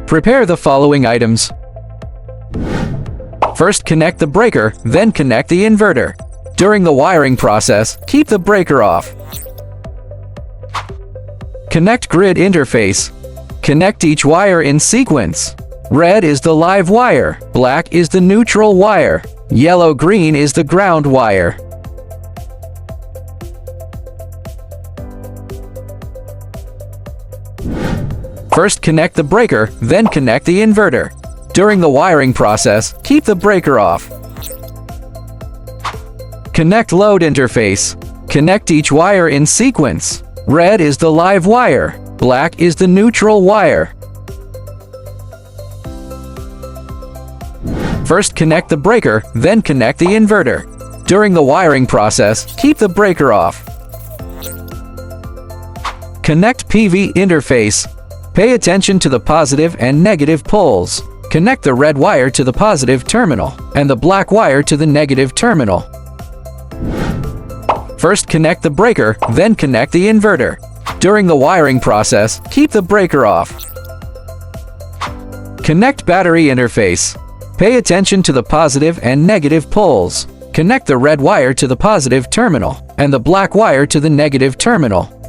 Prepare the following items. First, connect the breaker, then connect the inverter. During the wiring process, keep the breaker off. Connect grid interface. Connect each wire in sequence. Red is the live wire, black is the neutral wire, yellow-green is the ground wire. First, connect the breaker, then connect the inverter. During the wiring process, keep the breaker off. Connect load interface. Connect each wire in sequence. Red is the live wire, black is the neutral wire. First, connect the breaker, then connect the inverter. During the wiring process, keep the breaker off. Connect PV interface. Pay attention to the positive and negative poles. Connect the red wire to the positive terminal and the black wire to the negative terminal. First, connect the breaker, then connect the inverter. During the wiring process, keep the breaker off. Connect battery interface. Pay attention to the positive and negative poles. Connect the red wire to the positive terminal and the black wire to the negative terminal.